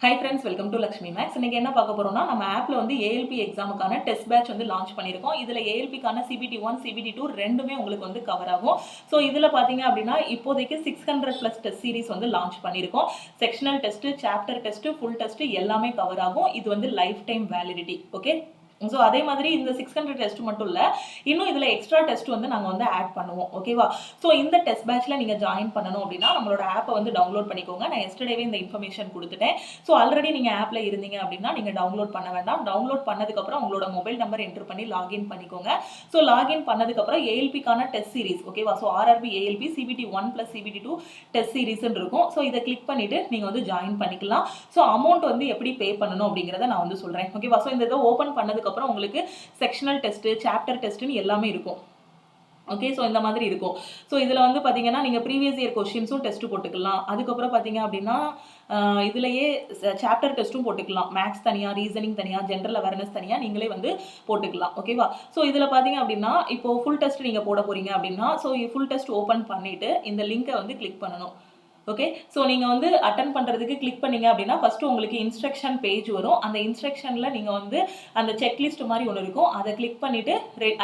Hi friends, welcome to Lakshmi Max. இன்னைக்கு என்ன பார்க்க போறோம்னா நம்ம ஆப்ல வந்து ஏஎல்பி எக்ஸாமுக்கான டெஸ்ட் பேட்ச் வந்து லான்ச் பண்ணியிருக்கோம். இதுல ஏஎல்பிக்கான சிபிடி 1 சிபிடி 2 ரெண்டுமே உங்களுக்கு வந்து கவர் ஆகும். ஸோ இதுல பாத்தீங்க அப்படின்னா இப்போதைக்கு 600+ டெஸ்ட் சீரிஸ் வந்து லான்ச் பண்ணியிருக்கோம். Sectional test, chapter test, full test எல்லாமே கவர் ஆகும். இது வந்து life time validity. Okay, so அதே மாதிரி இந்த 600 டெஸ்ட் மட்டும் இல்லை, இன்னும் இதில் எக்ஸ்ட்ரா டெஸ்ட் வந்து நாங்கள் வந்து ஆட் பண்ணுவோம். ஓகேவா? ஸோ இந்த டெஸ்ட் பேட்சில் நீங்கள் ஜாயின் பண்ணணும் அப்படின்னா நம்மளோட ஆப்பை வந்து டவுன்லோட் பண்ணிக்கோங்க. நான் எஸ்டர்டேவே இந்த இன்ஃபர்மேஷன் கொடுத்துட்டேன். ஸோ ஆல்ரெடி நீங்கள் ஆப்பில் இருந்தீங்க அப்படின்னா நீங்கள் டவுன்லோட் பண்ண வேண்டாம். டவுன்லோட் பண்ணதுக்கப்புறம் உங்களோட மொபைல் நம்பர் என்டர் பண்ணி லாகின் பண்ணிக்கோங்க. ஸோ லாகின் பண்ணதுக்கப்புறம் ஏஎல்பிக்கான டெஸ்ட் சீரிஸ், ஓகேவா? So RRB ALP CBT 1 + CBT 2 test சீரிஸ்ன்னு இருக்கும். ஸோ இதை கிளிக் பண்ணிட்டு நீங்கள் வந்து ஜாயின் பண்ணிக்கலாம். ஸோ அமௌண்ட் வந்து எப்படி பே பண்ணணும் அப்படிங்கிறத நான் வந்து சொல்கிறேன். ஓகேவா? ஸோ இந்த இதை ஓப்பன் பண்ணதுக்கப்புறம் உங்களுக்கு செக்ஷனல் டெஸ்ட், சாப்டர் டெஸ்ட்னு எல்லாமே இருக்கும். ஓகே, ஸோ இந்த மாதிரி இருக்கும். ஸோ இதில் வந்து பார்த்தீங்கன்னா நீங்கள் ப்ரீவியஸ் இயர் கொஸ்டின்ஸும் டெஸ்ட் போட்டுக்கலாம். அதுக்கப்புறம் பார்த்தீங்க அப்படின்னா இதுலேயே சாப்டர் டெஸ்ட்டும் போட்டுக்கலாம். மேக்ஸ் தனியாக, ரீசனிங் தனியாக, ஜென்ரல் அவேர்னஸ் தனியாக நீங்களே வந்து போட்டுக்கலாம். ஓகேவா? ஸோ இதில் பார்த்தீங்க அப்படின்னா இப்போ ஃபுல் டெஸ்ட் நீங்கள் போட போகிறீங்க அப்படின்னா ஸோ ஃபுல் டெஸ்ட் ஓப்பன் பண்ணிவிட்டு இந்த லிங்கை வந்து கிளிக் பண்ணணும். ஓகே, ஸோ நீங்கள் வந்து அட்டன் பண்ணுறதுக்கு கிளிக் பண்ணீங்க அப்படின்னா ஃபஸ்ட்டு உங்களுக்கு இன்ஸ்ட்ரக்ஷன் பேஜ் வரும். அந்த இன்ஸ்ட்ரக்ஷனில் நீங்கள் வந்து அந்த செக்லிஸ்ட் மாதிரி ஒன்று இருக்கும். அதை கிளிக் பண்ணிவிட்டு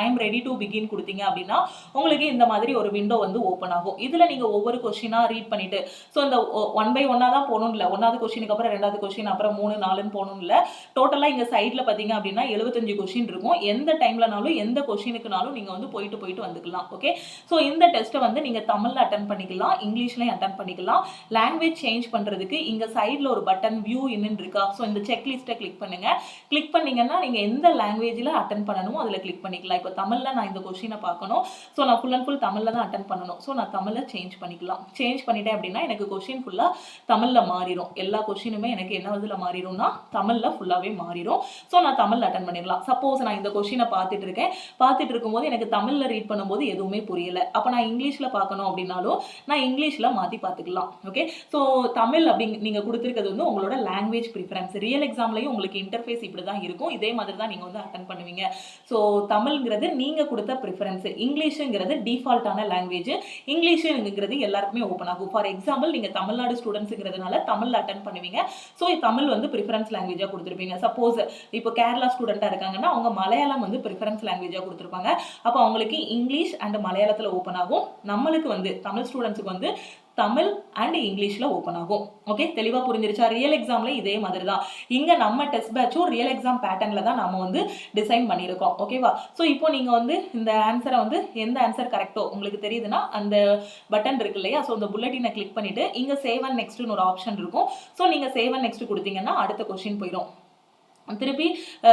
I am ready to begin கொடுத்தீங்க அப்படின்னா உங்களுக்கு இந்த மாதிரி ஒரு விண்டோ வந்து ஓப்பன் ஆகும். இதில் நீங்கள் ஒவ்வொரு கொஸ்டினாக ரீட் பண்ணிவிட்டு ஸோ இந்த 1 by 1 தான் போகணும் இல்லை, 1வது கொஸ்டினுக்கு அப்புறம் 2வது கொஸ்டின், அப்புறம் 3, 4ன்னு போகணும் இல்லை. டோட்டலாக இங்கே சைடில் பார்த்தீங்க அப்படின்னா 75 கொஸ்டின் இருக்கும். எந்த டைம்லனாலும் எந்த கொஸ்டினுக்குனாலும் நீங்கள் வந்து போயிட்டு வந்துக்கலாம். ஓகே, ஸோ இந்த டெஸ்ட்டை வந்து நீங்கள் தமிழில் அட்டன் பண்ணிக்கலாம், இங்கிலீஷ்லையும் அட்டன் பண்ணிக்கலாம். லாங்குவேஜ் சேஞ்ச் பண்றதுக்கு இங்க சைடுல ஒரு பட்டன் வியூ இன் இருக்கா? ஸோ இந்த செக்லிஸ்ட்டை கிளிக் பண்ணுங்க. கிளிக் பண்ணீங்கன்னா நீங்க எந்த லாங்குவேஜில் அட்டன் பண்ணணுமோ அதில் கிளிக் பண்ணிக்கலாம். இப்போ தமிழில் நான் இந்த கொஸ்டினை பார்க்கணும். ஸோ நான் ஃபுல் அண்ட் ஃபுல் தமிழில் தான் அட்டன் பண்ணணும். ஸோ நான் தமிழில் சேஞ்ச் பண்ணிக்கலாம். சேஞ்ச் பண்ணிட்டேன் அப்படின்னா எனக்கு கொஸ்டின் ஃபுல்லாக தமிழில் மாறிடும். எல்லா கொஸ்டினுமே எனக்கு என்ன இதில் மாறிடும்னா தமிழில் ஃபுல்லாகவே மாறிடும். ஸோ நான் தமிழில் அட்டன் பண்ணிடலாம். சப்போஸ் நான் இந்த கொஸ்டினை பார்த்துட்டு இருக்கும்போது எனக்கு தமிழில் ரீட் பண்ணும்போது எதுவுமே புரியலை, அப்போ நான் இங்கிலீஷில் பார்க்கணும் அப்படின்னாலும் நான் இங்கிலீஷில் மாற்றி பார்த்துக்கலாம். ஓகே, ஸோ தமிழ் அப்படிங்க நீங்கள் கொடுத்துருக்கிறது வந்து உங்களோட லாங்குவேஜ் ப்ரிஃபரன்ஸ். ரியல் எக்ஸாம்லையும் உங்களுக்கு இன்டர்ஃபேஸ் இப்படி தான் இருக்கும். இதே மாதிரி தான் நீங்கள் வந்து அட்டன் பண்ணுவீங்க. ஸோ தமிழ்ங்கிறது நீங்கள் கொடுத்த ப்ரிஃபரன்ஸ், இங்கிலீஷுங்கிறது டிஃபால்ட்டான லாங்குவேஜ். இங்கிலீஷுங்கிறது எல்லாருக்குமே ஓப்பன் ஆகும். ஃபார் எக்ஸாம்பிள் நீங்கள் தமிழ்நாடு ஸ்டூடெண்ட்ஸுங்கிறதுனால தமிழில் அட்டன் பண்ணுவீங்க. ஸோ தமிழ் வந்து ப்ரிஃபரன்ஸ் லாங்குவேஜாக கொடுத்துருப்பீங்க. சப்போஸ் இப்போ கேரளா ஸ்டூடெண்ட்டாக இருக்காங்கன்னா அவங்க மலையாளம் வந்து ப்ரிஃபரன்ஸ் லாங்குவேஜாக கொடுத்துருப்பாங்க. அப்போ அவங்களுக்கு இங்கிலீஷ் அண்ட் மலையாளத்தில் ஓப்பன் ஆகும். நம்மளுக்கு வந்து தமிழ் ஸ்டூடெண்ட்ஸுக்கு வந்து தமிழ் அண்ட் இங்கிலீஷில் ஓப்பன் ஆகும். ஓகே, தெளிவாக புரிஞ்சிருச்சா? ரியல் எக்ஸாமில் இதே மாதிரி தான். இங்கே நம்ம டெஸ்ட் பேட்சும் ரியல் எக்ஸாம் பேட்டர்னில் தான் நம்ம வந்து டிசைன் பண்ணியிருக்கோம். ஓகேவா? ஸோ இப்போ நீங்கள் வந்து இந்த ஆன்சரை வந்து எந்த ஆன்சர் கரெக்டோ உங்களுக்கு தெரியுதுன்னா அந்த பட்டன் இருக்கு இல்லையா? ஸோ இந்த புல்லட்டினை கிளிக் பண்ணிவிட்டு இங்கே சேவ் அண்ட் நெக்ஸ்ட்னு ஒரு ஆப்ஷன் இருக்கும். ஸோ நீங்கள் சேவ் அண்ட் நெக்ஸ்ட் கொடுத்தீங்கன்னா அடுத்த கொஸ்டின் போயிடும். திருப்பி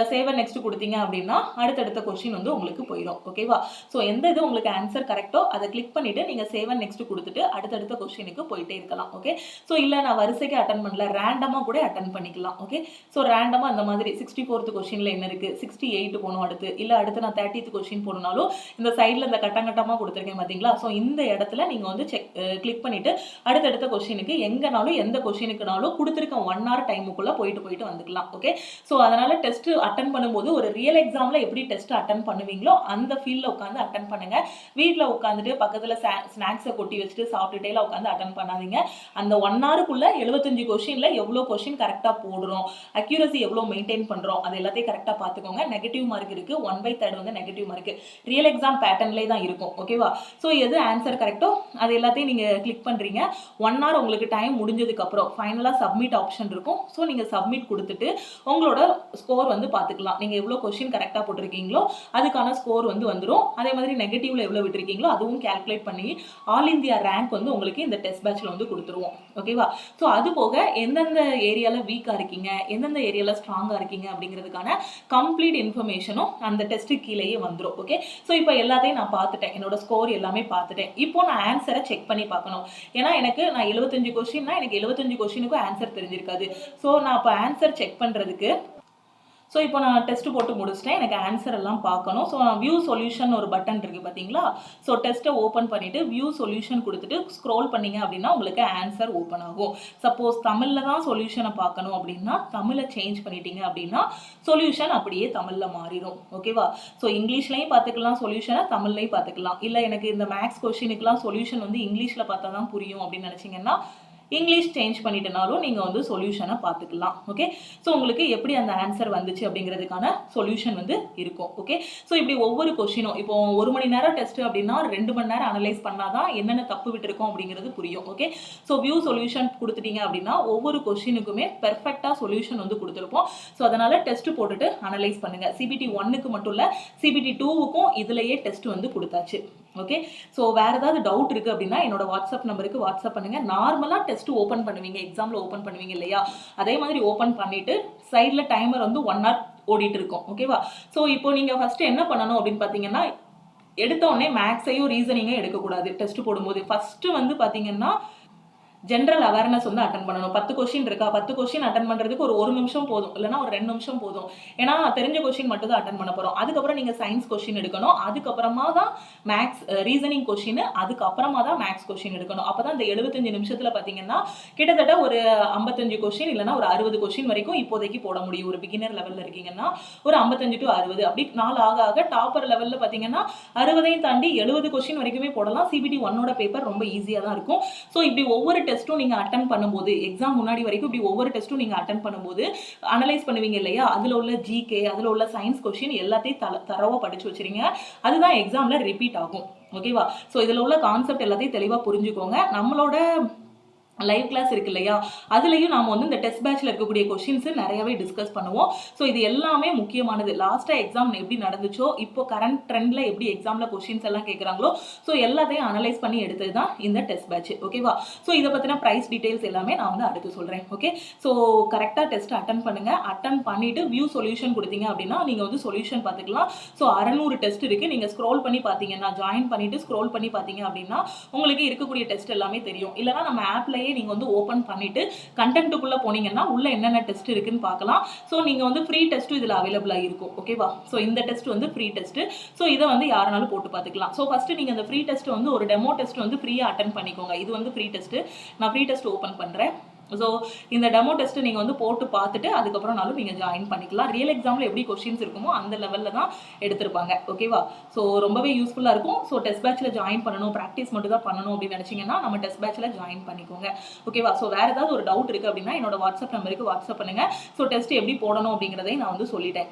சேவ் அண்ட் நெக்ஸ்ட் கொடுத்தீங்க அப்படின்னா அடுத்தடுத்த கொஸ்டின் வந்து உங்களுக்கு போயிடும். ஓகேவா? ஸோ எந்த இது உங்களுக்கு ஆன்சர் கரெக்டோ அதை கிளிக் பண்ணிட்டு நீங்கள் சேவ் அண்ட் நெக்ஸ்ட் கொடுத்துட்டு அடுத்தடுத்த கொஸ்டினுக்கு போயிட்டே இருக்கலாம். ஓகே, ஸோ இல்லை நான் வரிசைக்கு அட்டன் பண்ணல, ரேண்டமாக கூட அட்டன் பண்ணிக்கலாம். ஓகே, ஸோ ரேண்டமாக அந்த மாதிரி 64th கொஸ்டினில் என்ன இருக்குது, 68 போகணும் அடுத்து, இல்லை அடுத்து நான் 30th கொஸ்டின் போகணுனாலும் இந்த சைடில் இந்த கட்டமாக கொடுத்துருக்கேன் பார்த்தீங்களா? ஸோ இந்த இடத்துல நீங்கள் வந்து கிளிக் பண்ணிட்டு அடுத்தடுத்த கொஸ்டினுக்கு எங்கேனாலும் எந்த கொஸ்டினுக்குனாலும் கொடுத்துருக்க 1 hour டைமுக்குள்ளே போயிட்டு வந்துக்கலாம். ஓகே, ஸோ அதனால டெஸ்ட் அட்டன் பண்ணும்போது ஒரு ரியல் எக்ஸாம்ல எப்படி டெஸ்ட் அட்டன் பண்ணுவீங்களோ அந்த ஃபீல்ட்ல உட்காந்து அட்டன் பண்ணுங்க. வீட்டில் உட்காந்துட்டு பக்கத்தில் ஸ்நாக்ஸை கொட்டி வச்சுட்டு சாப்பிட்டுட்டே உட்காந்து அட்டன் பண்ணாதீங்க. அந்த 1 hourக்குள்ள 75 கொஸ்டின்ல எவ்வளோ கொஸ்டின் கரெக்டாக போடுறோம், அக்யூரசி எவ்வளோ மெயின்டைன் பண்ணுறோம், அது எல்லாத்தையும் கரெக்டாக பார்த்துக்கோங்க. நெகட்டிவ் மார்க் இருக்கு, 1/3 வந்து நெகட்டிவ் மார்க் ரியல் எக்ஸாம் பேட்டர்ன்லேயே தான் இருக்கும். ஓகேவா? ஸோ எது ஆன்சர் கரெக்டோ அது எல்லாத்தையும் நீங்கள் கிளிக் பண்ணுறீங்க. 1 hour உங்களுக்கு டைம் முடிஞ்சதுக்கப்புறம் ஃபைனலாக சப்மிட் ஆப்ஷன் இருக்கும். ஸோ நீங்கள் சப்மிட் கொடுத்துட்டு உங்களோட ஸ்கோர் வந்து பார்த்துக்கலாம். நீங்கள் எவ்வளோ கொஸ்டின் கரெக்டாக போட்டிருக்கீங்களோ அதுக்கான ஸ்கோர் வந்து வந்துடும். அதே மாதிரி நெகட்டிவ்ல எவ்வளோ விட்டுருக்கீங்களோ அதுவும் கேல்குலேட் பண்ணி ஆல் இந்தியா ரேங்க் வந்து உங்களுக்கு இந்த டெஸ்ட் பேட்சில் வந்து கொடுத்துருவோம். ஓகேவா? ஸோ அது போக எந்தெந்த ஏரியாவில் வீக்காக இருக்கீங்க, எந்தெந்த ஏரியாவில் ஸ்ட்ராங்காக இருக்கீங்க அப்படிங்கிறதுக்கான கம்ப்ளீட் இன்ஃபர்மேஷனும் அந்த டெஸ்ட்டு கீழேயே வந்துடும். ஓகே, ஸோ இப்போ எல்லாத்தையும் நான் பார்த்துட்டேன், என்னோட ஸ்கோர் எல்லாமே பார்த்துட்டேன். இப்போ நான் ஆன்சரை செக் பண்ணி பார்க்கணும். ஏன்னா நான் 75 கொஸ்டின்னா எனக்கு 75 கொஸ்டினுக்கும் ஆன்சர் தெரிஞ்சிருக்காது. ஸோ நான் இப்போ ஆன்சர் செக் பண்ணுறதுக்கு ஸோ இப்போ நான் டெஸ்ட் போட்டு முடிச்சிட்டேன். எனக்கு ஆன்சர் எல்லாம் பார்க்கணும். ஸோ நான் வியூ சொல்யூஷன் ஒரு பட்டன் இருக்குது பார்த்தீங்களா? ஸோ டெஸ்ட்டை ஓப்பன் பண்ணிவிட்டு வியூ சொல்யூஷன் கொடுத்துட்டு ஸ்க்ரோல் பண்ணிங்க அப்படின்னா உங்களுக்கு ஆன்சர் ஓப்பன் ஆகும். சப்போஸ் தமிழில் தான் சொல்யூஷனை பார்க்கணும் அப்படின்னா தமிழை சேஞ்ச் பண்ணிட்டீங்க அப்படின்னா சொல்யூஷன் அப்படியே தமிழில் மாறிடும். ஓகேவா? ஸோ இங்கிலீஷ்லையும் பார்த்துக்கலாம், சொல்யூஷனை தமிழ்லையும் பார்த்துக்கலாம். இல்லை எனக்கு இந்த மேக்ஸ் கொஸ்டினுக்குலாம் சொல்யூஷன் வந்து இங்கிலீஷில் பார்த்தா தான் புரியும் அப்படின்னு நினச்சிங்கன்னா இங்கிலீஷ் சேஞ்ச் பண்ணிட்டனாலும் நீங்கள் வந்து சொல்யூஷனை பார்த்துக்கலாம். ஓகே, ஸோ உங்களுக்கு எப்படி அந்த ஆன்சர் வந்துச்சு அப்படிங்கிறதுக்கான சொல்யூஷன் வந்து இருக்கும். ஓகே, ஸோ இப்படி ஒவ்வொரு கொஸ்டினும் இப்போ 1 மணி நேரம் டெஸ்ட் அப்படின்னா 2 மணி நேரம் அனலைஸ் பண்ணாதான் என்னென்ன தப்பு விட்டுருக்கோம் அப்படிங்கிறது புரியும். ஓகே, ஸோ வியூ சொல்யூஷன் கொடுத்துட்டீங்க அப்படின்னா ஒவ்வொரு கொஸ்டினுக்குமே பெர்ஃபெக்டாக சொல்யூஷன் வந்து கொடுத்துருப்போம். ஸோ அதனால் டெஸ்ட் போட்டுட்டு அனலைஸ் பண்ணுங்கள். CBT 1க்கு மட்டும் இல்லை, CBT 2க்கும் இதுலேயே டெஸ்ட் வந்து கொடுத்தாச்சு. ஓகே, ஸோ வேறு ஏதாவது டவுட் இருக்குது அப்படின்னா என்னோட வாட்ஸ்அப் நம்பருக்கு வாட்ஸ்அப் பண்ணுங்கள். நார்மலாக டெஸ்ட் ஓப்பன் பண்ணுவீங்க, எக்ஸாமில் ஓப்பன் பண்ணுவீங்க இல்லையா, அதே மாதிரி ஓப்பன் பண்ணிவிட்டு சைடில் டைமர் வந்து 1 hour ஓடிட்டு இருக்கும். ஓகேவா, ஸோ இப்போ நீங்கள் ஃபஸ்ட்டு என்ன பண்ணணும் அப்படின்னு பார்த்தீங்கன்னா, எடுத்த உடனே மேக்ஸையும் ரீசனிங்கையும் எடுக்கக்கூடாது. டெஸ்ட் போடும்போது ஃபஸ்ட்டு வந்து பார்த்தீங்கன்னா ஜென்ரல் அவேர்னஸ் வந்து அட்டன் பண்ணணும். 10 கொஸ்டின் இருக்கா, 10 கொஸ்டின் அட்டன் பண்ணுறதுக்கு ஒரு நிமிஷம் போதும், இல்லைனா ஒரு 2 நிமிஷம் போதும். ஏன்னா தெரிஞ்ச கொஸ்டின் மட்டும் தான் அட்டன் பண்ண போகிறோம். அதுக்கப்புறம் நீங்கள் சயின்ஸ் கொஸ்டின் எடுக்கணும், அதுக்கப்புறமா தான் மேக்ஸ் ரீசனிங் கொஸ்டின், அதுக்கப்புறமா தான் மேக்ஸ் கொஸ்டின் எடுக்கணும். அப்போ தான் இந்த 75 நிமிஷத்தில் பார்த்தீங்கன்னா கிட்டத்தட்ட ஒரு 55 கொஸ்டின் இல்லைனா ஒரு 60 கொஸ்டின் வரைக்கும் இப்போதைக்கு போட முடியும். ஒரு பிகினர் லெவலில் இருக்கீங்கன்னா ஒரு 55 to 60, அப்படி நாள் ஆக ஆக டாப்பர் லெவலில் பார்த்தீங்கன்னா 60ஐயும் தாண்டி 70 கொஸ்டின் வரைக்குமே போடலாம். CBT 1ஓட பேப்பர் ரொம்ப ஈஸியாக தான் இருக்கும். ஸோ இப்படி ஒவ்வொரு டெஸ்ட்டும் நீங்கள் அட்டன் பண்ணும்போது, எக்ஸாம் முன்னாடி வரைக்கும் இப்படி ஒவ்வொரு டெஸ்ட்டும் நீங்கள் அட்டன் பண்ணும்போது அனலைஸ் பண்ணுவீங்க இல்லையா, அதில் உள்ள ஜிகே, அதில் உள்ள சயின்ஸ் கொஸ்டின் எல்லாத்தையும் தரவாக படித்து வச்சுருங்க. அதுதான் எக்ஸாமில் ரிப்பீட் ஆகும். ஓகேவா, ஸோ இதில் உள்ள கான்செப்ட் எல்லாத்தையும் தெளிவாக புரிஞ்சுக்கோங்க. நம்மளோட லைவ் கிளாஸ் இருக்கு இல்லையா, அதுலேயும் நாம் வந்து இந்த டெஸ்ட் பேட்சில் இருக்கக்கூடிய கொஸ்டின்ஸு நிறையவே டிஸ்கஸ் பண்ணுவோம். ஸோ இது எல்லாமே முக்கியமானது. லாஸ்ட்டாக எக்ஸாம் எப்படி நடந்துச்சோ, இப்போ கரண்ட் ட்ரெண்டில் எப்படி எக்ஸாமில் கொஸ்டின்ஸ் எல்லாம் கேட்குறாங்களோ, ஸோ எல்லாத்தையும் அனலைஸ் பண்ணி எடுத்தது தான் இந்த டெஸ்ட் பேட்ச். ஓகேவா, ஸோ இதை பற்றின ப்ரைஸ் டீட்டெயில்ஸ் எல்லாமே நான் வந்து அடுத்து சொல்கிறேன். ஓகே, ஸோ கரெக்டாக டெஸ்ட் அட்டன் பண்ணுங்கள். அட்டன் பண்ணிவிட்டு வியூ சொல்யூஷன் கொடுத்தீங்க அப்படின்னா நீங்கள் வந்து சொல்யூஷன் பார்த்துக்கலாம். ஸோ 600 டெஸ்ட் இருக்குது. நீங்கள் ஸ்க்ரோல் பண்ணி பார்த்தீங்கன்னா, ஜாயின் பண்ணிவிட்டு ஸ்க்ரோல் பண்ணி பார்த்தீங்க அப்படின்னா உங்களுக்கு இருக்கக்கூடிய டெஸ்ட் எல்லாமே தெரியும். இல்லைனா நம்ம ஆப்லேயே நீங்க வந்து ஓபன் பண்ணிட்டு கண்டென்ட்டுக்குள்ள போனீங்கன்னா உள்ள என்னென்ன டெஸ்ட் இருக்குன்னு பார்க்கலாம். ஸோ நீங்க வந்து ஃப்ரீ டெஸ்ட் இதில் அவைலபிளாக இருக்கும். ஓகேவா, ஸோ இந்த டெஸ்ட் வந்து ஃப்ரீ டெஸ்ட். ஸோ இதை வந்து யாருனாலும் போட்டு பார்த்துக்கலாம். ஸோ ஃபர்ஸ்ட் நீங்க இந்த ஃப்ரீ டெஸ்ட் வந்து ஒரு டெமோ டெஸ்ட் வந்து ஃப்ரீயாக அட்டன் பண்ணிக்கோங்க. இது வந்து ஃப்ரீ டெஸ்ட். நான் ஃப்ரீ டெஸ்ட் ஓப்பன் பண்ணுறேன். ஸோ இந்த டெமோ டெஸ்ட்டு நீங்கள் வந்து போட்டு பார்த்துட்டு அதுக்கப்புறம்னாலும் நீங்கள் ஜாயின் பண்ணிக்கலாம். ரியல் எக்ஸாமில் எப்படி கொஸ்டின்ஸ் இருக்குமோ அந்த லெவலில் தான் எடுத்திருப்பாங்க. ஓகேவா, ஸோ ரொம்பவே யூஸ்ஃபுல்லாக இருக்கும். ஸோ டெஸ்ட் பேட்சில் ஜாயின் பண்ணணும், ப்ராக்டிஸ் மட்டும் தான் பண்ணணும் அப்படின்னு நினச்சிங்கன்னா நம்ம டெஸ்ட் பேட்சில் ஜாயின் பண்ணிக்கோங்க. ஓகேவா, ஸோ வேறு ஏதாவது ஒரு டவுட் இருக்குது அப்படின்னா என்னோட வாட்ஸ்அப் நம்பருக்கு வாட்ஸ்அப் பண்ணுங்கள். ஸோ டெஸ்ட் எப்படி போடணும் அப்படிங்கிறதையும் நான் வந்து சொல்லிட்டேன்.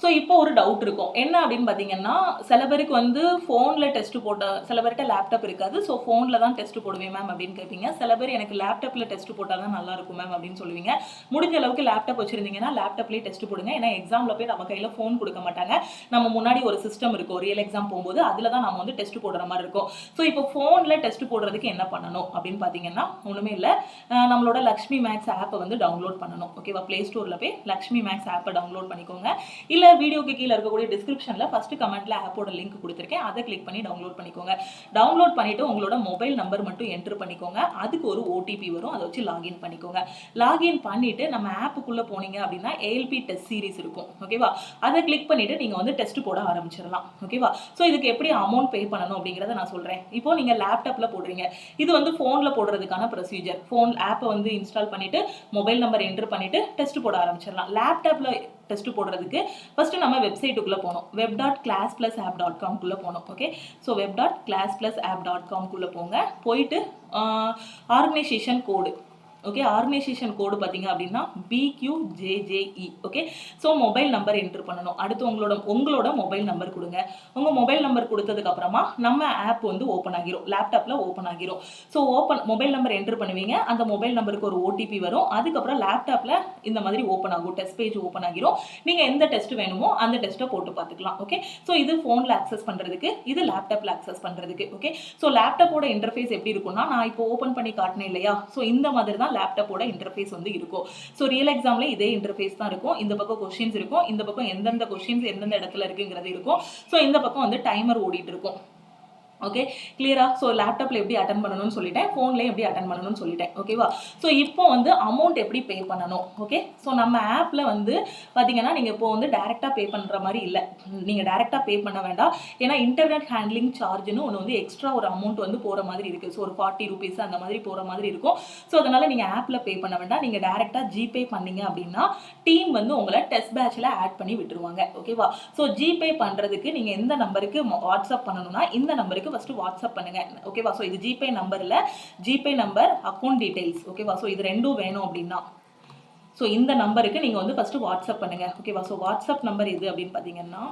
ஸோ இப்போ ஒரு டவுட் இருக்கும், என்ன அப்படின்னு பார்த்தீங்கன்னா, சில பேருக்கு வந்து ஃபோனில் டெஸ்ட் போட்ட, சில பேர்கிட்ட லேப்டாப் இருக்காது. ஸோ ஃபோனில் தான் டெஸ்ட் போடுவேன் மேம் அப்படின்னு கேட்பீங்க. சில பேர் எனக்கு லேப்டாப்பில் டெஸ்ட் போட்டால் தான் நல்லாயிருக்கும் மேம் அப்படின்னு சொல்லுவீங்க. முடிஞ்ச அளவுக்கு லேப்டாப் வச்சுருந்தீங்கன்னா லேப்டாப்லேயே டெஸ்ட் போடுங்க. ஏன்னா எக்ஸாமில் போய் நம்ம கையில் ஃபோன் கொடுக்க மாட்டாங்க. நம்ம முன்னாடி ஒரு சிஸ்டம் இருக்கும், ரியல் எக்ஸாம் போகும்போது அதில் தான் நம்ம வந்து டெஸ்ட் போடுற மாதிரி இருக்கும். ஸோ இப்போ ஃபோனில் டெஸ்ட் போடுறதுக்கு என்ன பண்ணணும் அப்படின்னு பார்த்தீங்கன்னா, ஒன்றுமே இல்லை, நம்மளோட லக்ஷ்மி மேக்ஸ் ஆப்பை வந்து டவுன்லோட் பண்ணணும். ஓகேவா, ப்ளே ஸ்டோரில் போய் லக்ஷ்மி மேக்ஸ் ஆப்பை டவுன்லோட் பண்ணிக்கோங்க. இல்லை வீடியோக்கு கீழே இருக்கக்கூடிய டிஸ்கிரிப்ஷனில் ஃபர்ஸ்ட் கமெண்ட்ல ஆப்போட லிங்க் கொடுத்துருக்கேன், அதை கிளிக் பண்ணி டவுன்லோட் பண்ணிக்கோங்க. டவுன்லோட் பண்ணிட்டு உங்களோட மொபைல் நம்பர் மட்டும் என்டர் பண்ணிக்கோங்க. அதுக்கு ஒரு OTP வரும், அதை வச்சு லாகின் பண்ணிக்கோங்க. லாகின் பண்ணிட்டு நம்ம ஆப்புக்குள்ள போனீங்க அப்படின்னா ALP டெஸ்ட் சீரிஸ் இருக்கும். ஓகேவா, அதை கிளிக் பண்ணிட்டு நீங்க வந்து டெஸ்ட் போட ஆரம்பிச்சிடலாம். ஓகேவா, ஸோ இதுக்கு எப்படி அமௌண்ட் பே பண்ணணும் அப்படிங்கிறத நான் சொல்றேன். இப்போ நீங்க லேப்டாப்ல போடுறீங்க, இது வந்து போன்ல போடுறதுக்கான ப்ரொசீஜர். போன் ஆப்பை வந்து இன்ஸ்டால் பண்ணிட்டு மொபைல் நம்பர் என்டர் பண்ணிட்டு டெஸ்ட் போட ஆரம்பிச்சிடலாம். லேப்டாப்ல டெஸ்ட் போடுறதுக்கு ஃபர்ஸ்ட் நம்ம வெப்சைட்டுக்குள்ளே போகணும். web.classplusapp.com குள்ளே போகணும். ஓகே, ஸோ web.classplusapp.com குள்ளே போங்க. போயிட்டு organisation code, okay, organisation code பார்த்தீங்க அப்படின்னா BQJJE. Okay, so mobile number enter பண்ணணும். அடுத்து உங்களோட மொபைல் நம்பர் கொடுங்க. உங்கள் மொபைல் நம்பர் கொடுத்ததுக்கு அப்புறமா நம்ம ஆப் வந்து ஓப்பன் ஆகிரும், லேப்டாப்பில் ஓப்பன் ஆகிரும். ஸோ மொபைல் நம்பர் என்ட்ரு பண்ணுவீங்க. அந்த மொபைல் நம்பருக்கு ஒரு OTP வரும். அதுக்கப்புறம் லேப்டாப்பில் இந்த மாதிரி ஓப்பன் ஆகும், டெஸ்ட் பேஜ் ஓப்பன் ஆகிரும். நீங்கள் எந்த டெஸ்ட் வேணுமோ அந்த டெஸ்ட்டை போட்டு பார்த்துக்கலாம். ஓகே, ஸோ இது ஃபோனில் ஆக்சஸ் பண்ணுறதுக்கு, இது லேப்டாப்பில் ஆக்சஸ் பண்ணுறதுக்கு. ஓகே, ஸோ லேப்டாப்போட இன்டர்ஃபேஸ் எப்படி இருக்கும்னா, நான் இப்போ ஓப்பன் பண்ணி காட்டினேன் இல்லையா, ஸோ இந்த மாதிரி தான் லேப்டாப்போட இன்டர்ஃபேஸ் வந்து இருக்கும். ஸோ ரியல் எக்ஸாம்ல இதே இன்டர்ஃபேஸ் தான் இருக்கும். இந்த பக்கம் கொஸ்டின்ஸ் இருக்கும், இந்த பக்கம் எந்தெந்த கொஸ்டின்ஸ் எந்தெந்த இடத்துல இருக்குங்கிறது இருக்கும். ஸோ இந்த பக்கம் வந்து டைமர் ஓடிட்டு இருக்கும். ஓகே, கிளியரா? ஸோ லேப்டாப்பில் எப்படி அட்டன் பண்ணணும்னு சொல்லிட்டேன், ஃபோன்லேயும் எப்படி அட்டன் பண்ணணும்னு சொல்லிட்டேன். ஓகேவா, ஸோ இப்போ வந்து அமௌண்ட் எப்படி பே பண்ணணும். ஓகே, ஸோ நம்ம ஆப்பில் வந்து பார்த்தீங்கன்னா நீங்கள் இப்போ வந்து டேரெக்டாக பே பண்ணுற மாதிரி இல்லை, நீங்கள் டேரெக்டாக பே பண்ண வேண்டாம். ஏன்னா இன்டர்நெட் ஹேண்ட்லிங் சார்ஜ்னு ஒன்று வந்து எக்ஸ்ட்ரா ஒரு அமௌண்ட் வந்து போகிற மாதிரி இருக்குது. ஸோ ஒரு 40 rupees அந்த மாதிரி போகிற மாதிரி இருக்கும். ஸோ அதனால் நீங்கள் ஆப்பில் பே பண்ண வேண்டாம். நீங்கள் டேரெக்டாக ஜிபே பண்ணீங்க அப்படின்னா டீம் வந்து உங்களை டெஸ்ட் பேட்சில் ஆட் பண்ணி விட்டுருவாங்க. ஓகேவா, ஸோ ஜிபே பண்ணுறதுக்கு நீங்கள் எந்த நம்பருக்கு வாட்ஸ்அப் பண்ணணும்னா இந்த நம்பருக்கு நம்பருக்கு ஃபர்ஸ்ட் வாட்ஸ்அப் பண்ணுங்க. ஓகேவா? ஸோ இது ஜிபே நம்பர் இல்லை, ஜிபே நம்பர், அக்கௌண்ட் டீடைல்ஸ். ஓகேவா? ஸோ இது ரெண்டும் வேணும் அப்படின்னா ஸோ இந்த நம்பருக்கு நீங்கள் வந்து ஃபர்ஸ்ட் வாட்ஸ்அப் பண்ணுங்க. ஓகேவா? ஸோ வாட்ஸ்அப் நம்பர் எது அப்படின்னு பார்த்தீங்கன்னா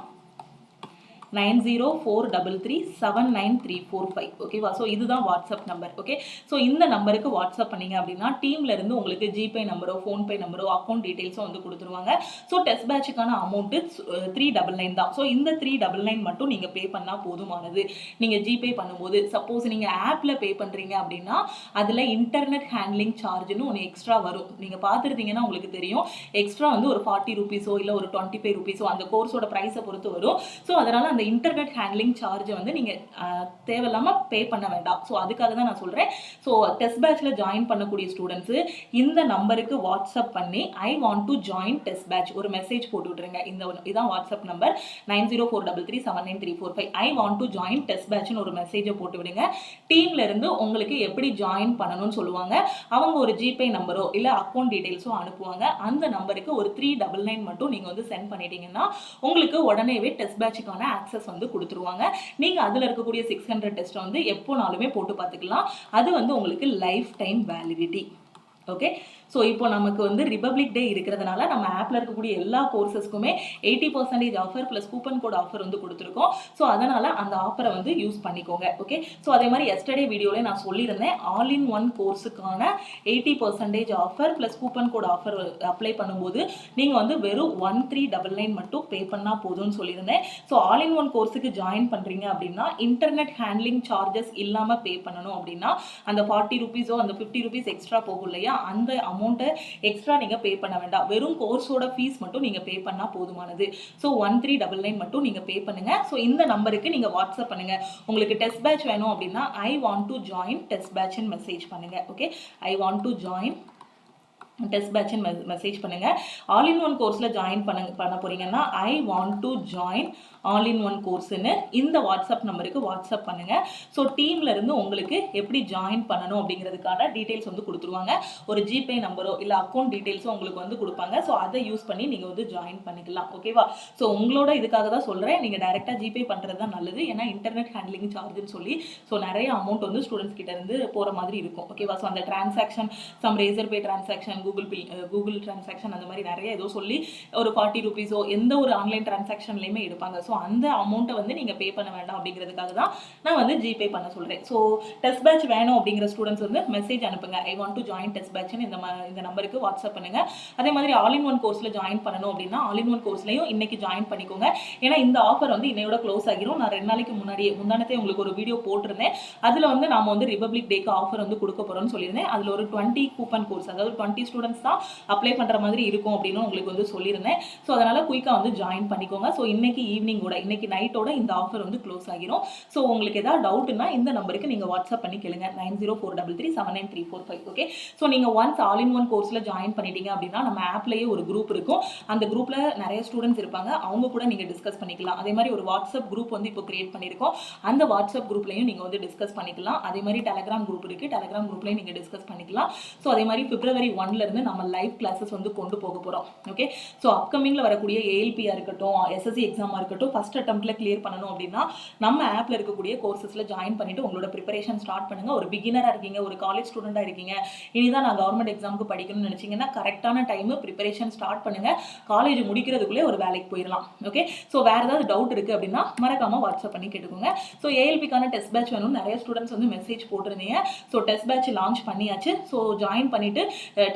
9043379345. ஓகேவா? ஸோ இதுதான் வாட்ஸ்அப் நம்பர். ஓகே, ஸோ இந்த நம்பருக்கு வாட்ஸ்அப் பண்ணீங்க அப்படின்னா டீம்ல இருந்து உங்களுக்கு ஜிபே நம்பரோ ஃபோன்பே நம்பரோ அக்கௌண்ட் டீடைல்ஸோ வந்து கொடுத்துருவாங்க. ஸோ டெஸ்ட் பேட்சுக்கான அமௌண்ட்டு 399 தான். ஸோ இந்த 399 மட்டும் நீங்கள் பே பண்ணால் போதுமானது. நீங்கள் ஜிபே பண்ணும்போது சப்போஸ் நீங்கள் ஆப்பில் பே பண்ணுறீங்க அப்படின்னா அதில் இன்டர்நெட் ஹேண்ட்லிங் சார்ஜ்னு ஒன்று எக்ஸ்ட்ரா வரும். நீங்கள் பார்த்துருந்தீங்கன்னா உங்களுக்கு தெரியும். எக்ஸ்ட்ரா வந்து ஒரு 40 ரூபீஸோ இல்லை ஒரு 25 ரூபீஸோ அந்த கோர்ஸோட ப்ரைஸை பொறுத்து வரும். ஸோ அதனால் அந்த இன்டர்நெட் ஹேண்ட்லிங் சார்ஜை வந்து நீங்கள் தேவையில்லாமல் பே பண்ண வேண்டாம். ஸோ அதுக்காக தான் நான் சொல்கிறேன். ஸோ டெஸ்ட் பேட்சில் ஜாயின் பண்ணக்கூடிய ஸ்டூடெண்ட்ஸு இந்த நம்பருக்கு வாட்ஸ்அப் பண்ணி I want to join test batch ஒரு மெசேஜ் போட்டு விட்ருங்க. இதான் WhatsApp number 9043379345. I want to join test பேட்ச்னு ஒரு மெசேஜை போட்டு விடுங்க. டீம்ல இருந்து உங்களுக்கு எப்படி ஜாயின் பண்ணணும்னு சொல்லுவாங்க. அவங்க ஒரு ஜிபே நம்பரோ இல்லை அக்கௌண்ட் டீடைல்ஸோ அனுப்புவாங்க. அந்த நம்பருக்கு ஒரு 399 மட்டும் நீங்கள் வந்து சென்ட் பண்ணிட்டீங்கன்னா உங்களுக்கு உடனேவே டெஸ்ட் பேட்சுக்கான ஆக்சஸ் வந்து கொடுத்துருவாங்க. நீங்கள் அதில் இருக்கக்கூடிய 600 டெஸ்ட்டை வந்து எப்போனாலுமே போட்டு பார்த்துக்கலாம். அது வந்து உங்களுக்கு life time validity. Okay, so இப்போ நமக்கு வந்து ரிபப்ளிக் டே இருக்கிறதுனால நம்ம ஆப்பில் இருக்கக்கூடிய எல்லா கோர்சஸ்க்குமே 80% offer plus coupon code offer வந்து கொடுத்துருக்கோம். ஸோ அதனால் அந்த ஆஃபரை வந்து யூஸ் பண்ணிக்கோங்க. ஓகே, ஸோ அதே மாதிரி எஸ்டர்டே வீடியோவில் நான் சொல்லியிருந்தேன் ஆல் இன் ஒன் கோர்ஸுக்கான 80% offer plus coupon code offer apply பண்ணும்போது நீங்கள் வந்து வெறும் 1399 மட்டும் பே பண்ணால் போதும்னு சொல்லியிருந்தேன். ஸோ ஆல் இன் ஒன் கோர்ஸுக்கு ஜாயின் பண்ணுறீங்க அப்படின்னா இன்டர்நெட் ஹேண்ட்லிங் சார்ஜஸ் இல்லாமல் பே பண்ணணும் அப்படின்னா அந்த 40 ரூபீஸோ அந்த 50 ரூபீஸ் எக்ஸ்ட்ரா போகும் இல்லையா, அந்த அமௌண்ட்டை எக்ஸ்ட்ரா நீங்கள் பே பண்ண வேண்டாம். வெறும் கோர்ஸோட ஃபீஸ் மட்டும் நீங்கள் பே பண்ணால் போதுமானது. ஸோ 1399 மட்டும் நீங்கள் பே பண்ணுங்க. ஸோ இந்த நம்பருக்கு நீங்கள் வாட்ஸ்அப் பண்ணுங்க. உங்களுக்கு டெஸ்ட் பேட்ச் வேணும் அப்படின்னா I want to join test பேட்ச்னு மெசேஜ் பண்ணுங்க. Okay, I want to join test பேட்ச்னு மெசேஜ் பண்ணுங்க. ஆல் இன் ஒன் கோர்ஸில் ஜாயின் பண்ண போறீங்கன்னா I want to join all in one கோர்ஸ்னு இந்த வாட்ஸ்அப் நம்பருக்கு வாட்ஸ்அப் பண்ணுங்க. ஸோ டீம்ல இருந்து உங்களுக்கு எப்படி ஜாயின் பண்ணணும் அப்படிங்கிறதுக்கான டீடைல்ஸ் வந்து கொடுத்துருவாங்க. ஒரு ஜிபே நம்பரோ இல்லை அக்கௌண்ட் டீடைல்ஸோ உங்களுக்கு வந்து கொடுப்பாங்க. ஸோ அதை யூஸ் பண்ணி நீங்கள் வந்து ஜாயின் பண்ணிக்கலாம். ஓகேவா? ஸோ உங்களோட இதுக்காக தான் சொல்கிறேன், நீங்கள் டைரெக்டாக ஜிபே பண்ணுறது தான் நல்லது. ஏன்னா இன்டர்நெட் ஹேண்ட்லிங் சார்ஜ்னு சொல்லி ஸோ நிறைய அமௌண்ட் வந்து ஸ்டூடெண்ட்ஸ் கிட்ட இருந்து போகிற மாதிரி இருக்கும். ஓகேவா? ஸோ அந்த டிரான்சாக்ஷன் சம் ரேசர் பே டிரான்சாக்ஷன் கூகுள் டிரான்சாக்ஷன் அந்த மாதிரி நிறைய ஏதோ சொல்லி ஒரு 40 ரூபீஸோ எந்த ஒரு ஆன்லைன் டிரான்சாக்ஷன்லையுமே எடுப்பாங்க. ஸோ அந்த அமௌண்ட்டை வந்து நீங்கள் பே பண்ண வேண்டாம் அப்படிங்கிறதுக்காக தான் நான் வந்து ஜிபே பண்ண சொல்கிறேன். ஸோ டெஸ்ட் பேட்ச் வேணும் அப்படிங்கிற ஸ்டூடெண்ட்ஸ் வந்து மெசேஜ் அனுப்புங்க. I want to join test பேட்ச்னு இந்த நம்பருக்கு வாட்ஸ்அப் பண்ணுங்க. அதே மாதிரி ஆல் இன் ஒன் கோர்ஸில் ஜாயின் பண்ணணும் அப்படின்னா ஆல் இன் ஒன் கோர்ஸ்லையும் இன்னைக்கு ஜாயின் பண்ணிக்கோங்க. ஏன்னா இந்த ஆஃபர் வந்து இன்னையோட க்ளோஸ் ஆகிரும். நான் 2 நாளைக்கு முன்னாடியே உங்களுக்கு ஒரு வீடியோ போட்டிருந்தேன். அதில் வந்து நாம வந்து ரிபப்ளிக் டேக்கு ஆஃபர் வந்து கொடுக்க போகிறோம்னு சொல்லியிருந்தேன். அதில் ஒரு 20 கூப்பன் கோர்ஸ், அதாவது 20 ஸ்டூடெண்ட்ஸ் தான் அப்ளை பண்ணுற மாதிரி இருக்கும் அப்படின்னு உங்களுக்கு வந்து சொல்லியிருந்தேன். ஸோ அதனால் குயிக்காக வந்து ஜாயின் பண்ணிக்கோங்க. ஸோ இன்னைக்கு ஈவினிங்கோட இன்னைக்கு நைட்டோட இந்த ஆஃபர் வந்து க்ளோஸ் ஆகிரும். ஸோ உங்களுக்கு ஏதாவது டவுட்னா இந்த நம்பருக்கு நீங்கள் வாட்ஸ்அப் பண்ணி கேளுங்க. 9043379345. ஓகே, ஸோ நீங்கள் ஒன்ஸ் ஆல் இன் ஒன் கோர்ஸில் ஜாயின் பண்ணிட்டீங்க அப்படின்னா நம்ம ஆப்லேயே ஒரு குரூப் இருக்கும். அந்த குரூப்பில் நிறைய ஸ்டூடெண்ட்ஸ் இருப்பாங்க. அவங்க கூட நீங்கள் டிஸ்கஸ் பண்ணிக்கலாம். அதே மாதிரி ஒரு வாட்ஸ்அப் குரூப் வந்து இப்போ கிரியேட் பண்ணியிருக்கோம். அந்த வாட்ஸ்அப் குரூப்லையும் நீங்கள் வந்து டிஸ்கஸ் பண்ணிக்கலாம். அதே மாதிரி டெலகிராம் குரூப் இருக்குது. டெலகிராம் குரூப்லையும் நீங்கள் டிஸ்கஸ் பண்ணிக்கலாம். ஸோ அதே மாதிரி February 1 நம்ம லைவ் கிளாஸஸ் வந்து கொண்டு போக போகிறோம். ஓகே, ஸோ அப்கமிங்கில் வரக்கூடிய ஏஎல்பியாக இருக்கட்டும், எஸ்எஸ்சி எக்ஸாமாக இருக்கட்டும், ஃபர்ஸ்ட் அட்டம்ப்ட்ல கிளியர் பண்ணணும் அப்படின்னா நம்ம ஆப்ல இருக்கக்கூடிய கோர்சஸ்ல ஜாயின் பண்ணிட்டு உங்களோட ப்ரிப்பரேஷன் ஸ்டார்ட் பண்ணுங்க. ஒரு பிகினரா இருக்கீங்க, ஒரு காலேஜ் ஸ்டூடெண்டா இருக்கீங்க, இனிதான் நான் கவர்மெண்ட் எக்ஸாமுக்கு படிக்கணும்னு நினைச்சீங்கன்னா கரெக்டான டைம் ப்ரிப்பரேஷன் ஸ்டார்ட் பண்ணுங்க. காலேஜ் முடிக்கிறதுக்குள்ளே ஒரு வேலைக்கு போயிடலாம். ஓகே, ஸோ வேற ஏதாவது டவுட் இருக்கு அப்படின்னா மறக்காம வாட்ஸ்அப் பண்ணி கேட்டுக்கோங்க. ஸோ ஏஎல்பிக்கான டெஸ்ட் பேட்ச் வேணும் நிறைய ஸ்டூடெண்ட்ஸ் வந்து மெசேஜ் போட்டிருந்தீங்க. ஸோ டெஸ்ட் பேட்ச் லான்ச் பண்ணியாச்சு. ஸோ ஜாயின் பண்ணிட்டு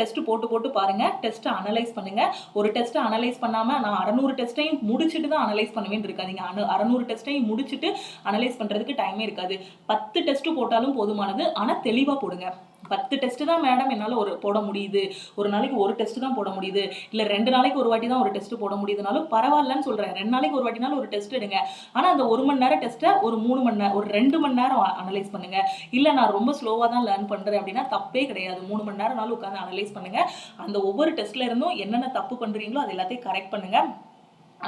டெஸ்ட் போட்டு பாருங்க. டெஸ்ட்டை அனலைஸ் பண்ணுங்க. ஒரு டெஸ்ட்டை அனலைஸ் பண்ணாம நான் 600 டெஸ்ட்டையும் முடிச்சுட்டு தான் அனலைஸ் பண்ணுவேன்னு இருக்காதீங்க. 600 டெஸ்ட்டையும் முடிச்சுட்டு அனலைஸ் பண்றதுக்கு டைமே இருக்காது. 10 டெஸ்ட் போட்டாலும் போதுமானது. ஆனா தெளிவா போடுங்க. 10 டெஸ்ட் தான் மேடம் என்னால் போட முடியுது, ஒரு நாளைக்கு ஒரு டெஸ்ட் தான் போட முடியுது, இல்லை 2 நாளைக்கு ஒரு வாட்டி தான் ஒரு டெஸ்ட் போட முடியுதுனாலும் பரவாயில்லன்னு சொல்கிறேன். 2 நாளைக்கு ஒரு வாட்டினாலும் ஒரு டெஸ்ட் எடுங்க. ஆனால் அந்த 1 மணி நேரம் டெஸ்ட்டை ஒரு 3 மணி நேரம், ஒரு 2 மணி நேரம் அனலைஸ் பண்ணுங்க. இல்லை நான் ரொம்ப ஸ்லோவாக தான் லேர்ன் பண்ணுறேன் அப்படின்னா தப்பே கிடையாது. 3 மணி நேரம்னாலும் உட்காந்து அனலைஸ் பண்ணுங்க. அந்த ஒவ்வொரு டெஸ்ட்ல இருந்தும் என்னென்ன தப்பு பண்ணுறீங்களோ அது எல்லாத்தையும் கரெக்ட் பண்ணுங்க.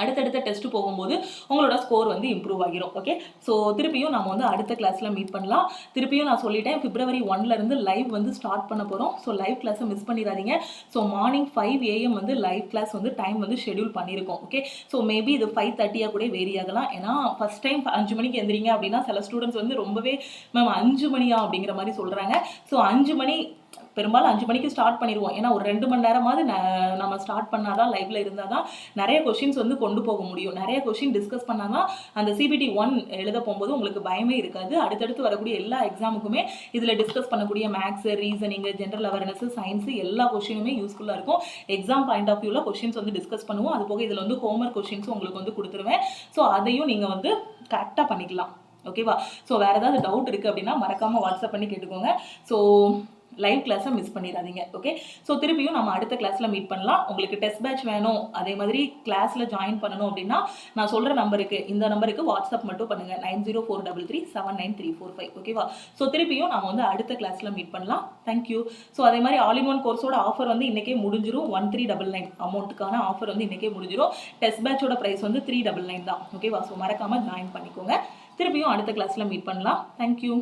அடுத்தடுத்த டெஸ்ட் போகும்போது உங்களோட ஸ்கோர் வந்து இம்ப்ரூவ் ஆகிரும். ஓகே, ஸோ திருப்பியும் நம்ம வந்து அடுத்த கிளாஸில் மீட் பண்ணலாம். திருப்பியும் நான் சொல்லிட்டேன், February 1 லைவ் வந்து ஸ்டார்ட் பண்ண போகிறோம். ஸோ லைவ் கிளாஸை மிஸ் பண்ணிடாதீங்க. ஸோ மார்னிங் 5 AM வந்து லைவ் கிளாஸ் வந்து டைம் வந்து ஷெடியூல் பண்ணியிருக்கோம். ஓகே, ஸோ மேபி இது 5:30 கூட வேரி ஆகலாம். ஏன்னா ஃபஸ்ட் டைம் 5 மணிக்கு எந்திரிங்க அப்படின்னா சில ஸ்டூடெண்ட்ஸ் வந்து ரொம்பவே மேம் 5 மணியா அப்படிங்கிற மாதிரி சொல்கிறாங்க. ஸோ 5 மணி பெரும்பாலும் 5 மணிக்கு ஸ்டார்ட் பண்ணிடுவோம். ஏன்னா ஒரு 2 மணி நேரமாவது நம்ம ஸ்டார்ட் பண்ணாதான், லைவ்ல இருந்தால் தான் நிறைய கொஷின்ஸ் வந்து கொண்டு போக முடியும். நிறைய கொஷின் டிஸ்கஸ் பண்ணாதான் அந்த CBT 1 எழுத போகும்போது உங்களுக்கு பயமே இருக்காது. அடுத்தடுத்து வரக்கூடிய எல்லா எக்ஸாமுக்குமே இதில் டிஸ்கஸ் பண்ணக்கூடிய maths, reasoning, general awareness, science எல்லா கொஷினுமே யூஸ்ஃபுல்லாக இருக்கும். எக்ஸாம் பாயிண்ட் ஆஃப் வியூவில் கொஷின்ஸ் வந்து டிஸ்கஸ் பண்ணுவோம். அது போக இதில் வந்து ஹோம்ஒர்க் கொஷின்ஸும் உங்களுக்கு வந்து கொடுத்துருவேன். ஸோ அதையும் நீங்கள் வந்து கரெக்டாக பண்ணிக்கலாம். ஓகேவா? ஸோ வேறு ஏதாவது டவுட் இருக்குது அப்படின்னா மறக்காமல் வாட்ஸ்அப் பண்ணி கேட்டுக்கோங்க. ஸோ லைவ் கிளாஸை மிஸ் பண்ணிடாதீங்க. ஓகே, ஸோ திருப்பியும் நம்ம அடுத்த கிளாஸில் மீட் பண்ணலாம். உங்களுக்கு டெஸ்ட் பேட்ச் வேணும், அதே மாதிரி கிளாஸில் ஜாயின் பண்ணணும் அப்படின்னா நான் சொல்கிற நம்பருக்கு, இந்த நம்பருக்கு வாட்ஸ்அப் மட்டும் பண்ணுங்கள், 9043379345. ஓகேவா? ஸோ திருப்பியும் நம்ம வந்து அடுத்த கிளாஸில் மீட் பண்ணலாம். தேங்க்யூ. ஸோ அதே மாதிரி ஆல் இன் ஒன் கோர்ஸோட ஆஃபர் வந்து இன்றைக்கே முடிஞ்சிடும். 1399 அமௌண்ட்டுக்கான ஆஃபர் வந்து இன்றைக்கே முடிஞ்சிடும். டெஸ்ட் பேட்சோட ப்ரைஸ் வந்து 399 தான். ஓகேவா? ஸோ மறக்காமல் ஜாயின் பண்ணிக்கோங்க. திருப்பியும் அடுத்த கிளாஸில் மீட் பண்ணலாம். தேங்க்யூ.